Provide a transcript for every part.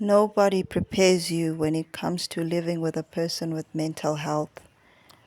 Nobody prepares you when it comes to living with a person with mental health.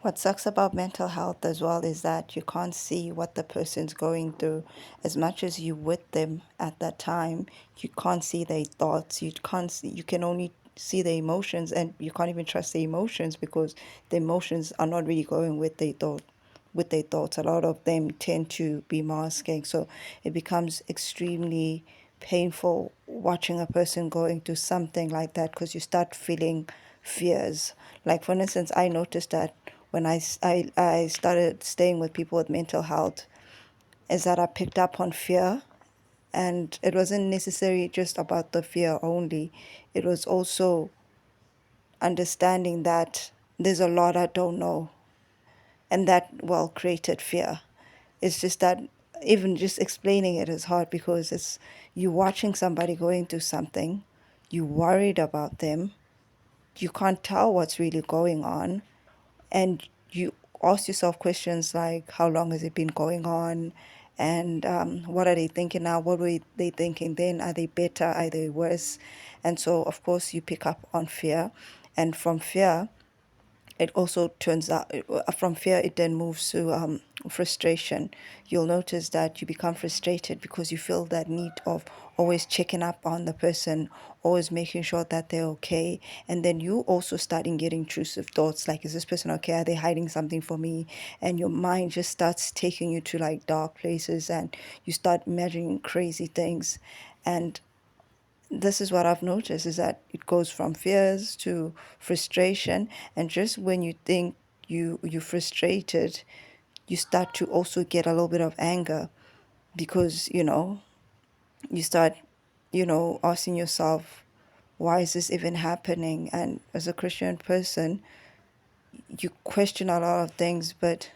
What sucks about mental health as well is that you can't see what the person's going through. As much as you with them at that time, you can't see their thoughts. You can only see the emotions, and you can't even trust the emotions because the emotions are not really going with their thoughts. A lot of them tend to be masking. So it becomes extremely painful watching a person going through something like that because you start feeling fears. Like, for instance, I noticed that when I started staying with people with mental health, is that I picked up on fear. And it wasn't necessarily just about the fear only, it was also understanding that there's a lot I don't know, and that well created fear. It's just that even just explaining it is hard because it's you watching somebody going through something, you worried about them, you can't tell what's really going on, and you ask yourself questions like how long has it been going on, and what are they thinking now, what were they thinking then, are they better, are they worse? And so of course you pick up on fear, and from fear it also turns out from fear it then moves to frustration. You'll notice that you become frustrated because you feel that need of always checking up on the person, always making sure that they're okay. And then you also starting getting intrusive thoughts like, is this person okay, are they hiding something for me? And your mind just starts taking you to like dark places, and you start imagining crazy things. And this is what I've noticed is that it goes from fears to frustration, and just when you think you're frustrated, you start to also get a little bit of anger because you start asking yourself, why is this even happening? And as a Christian person, you question a lot of things, but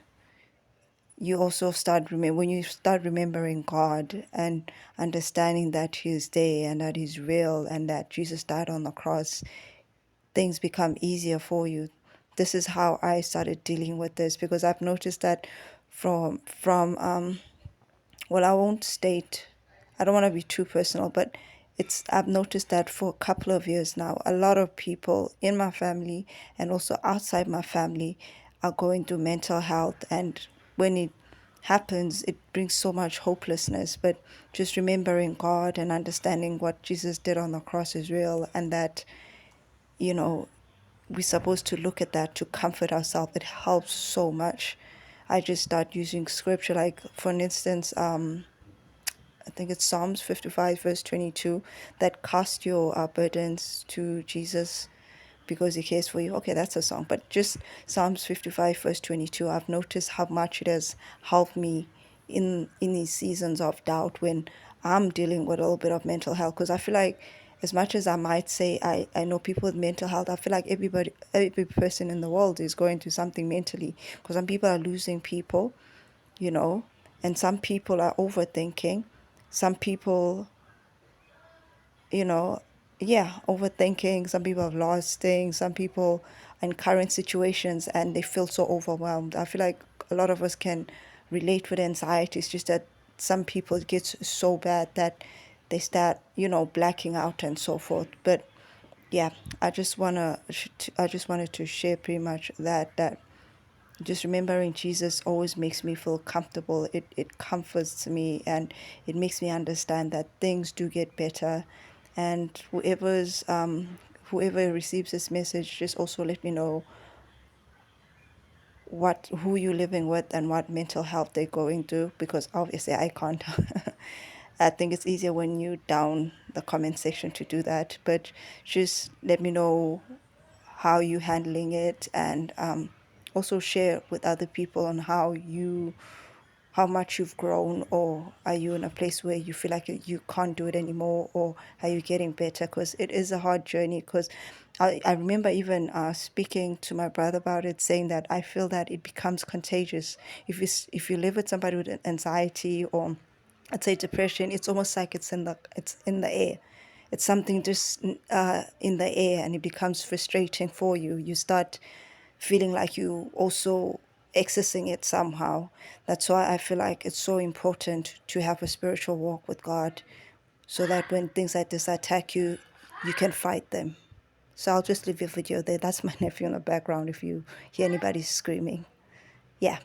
you also when you start remembering God and understanding that He's there and that He's real and that Jesus died on the cross, things become easier for you. This is how I started dealing with this because I've noticed that from well, I won't state, I don't want to be too personal, but I've noticed that for a couple of years now, a lot of people in my family and also outside my family are going through mental health. And when it happens, it brings so much hopelessness. But just remembering God and understanding what Jesus did on the cross is real, and that, you know, we're supposed to look at that to comfort ourselves. It helps so much. I just start using scripture, like for instance, I think it's Psalms 55, verse 22, that cast your burdens to Jesus because he cares for you. Okay, that's a song. But just Psalms 55, verse 22, I've noticed how much it has helped me in these seasons of doubt when I'm dealing with a little bit of mental health. Because I feel like, as much as I might say I know people with mental health, I feel like every person in the world is going through something mentally. Because some people are losing people, you know, and some people are overthinking. Some people, you know, yeah, overthinking. Some people have lost things. Some people are in current situations and they feel so overwhelmed. I feel like a lot of us can relate with anxiety. It's just that some people it gets so bad that they start, blacking out and so forth. But yeah, I just wanted to share pretty much that just remembering Jesus always makes me feel comfortable. It comforts me, and it makes me understand that things do get better. And whoever receives this message, just also let me know who you're living with and what mental health they're going through, because obviously I can't. I think it's easier when you down the comment section to do that, but just let me know how you handling it, and also share with other people on how much you've grown, or are you in a place where you feel like you can't do it anymore, or are you getting better? Because it is a hard journey. Because I remember even speaking to my brother about it, saying that I feel that it becomes contagious if you live with somebody with anxiety, or I'd say depression. It's almost like it's in the air. It's something just in the air, and it becomes frustrating for you. You start feeling like you also accessing it somehow. That's why I feel like it's so important to have a spiritual walk with God, so that when things like this attack you, you can fight them. So I'll just leave your video there. That's my nephew in the background if you hear anybody screaming. Yeah.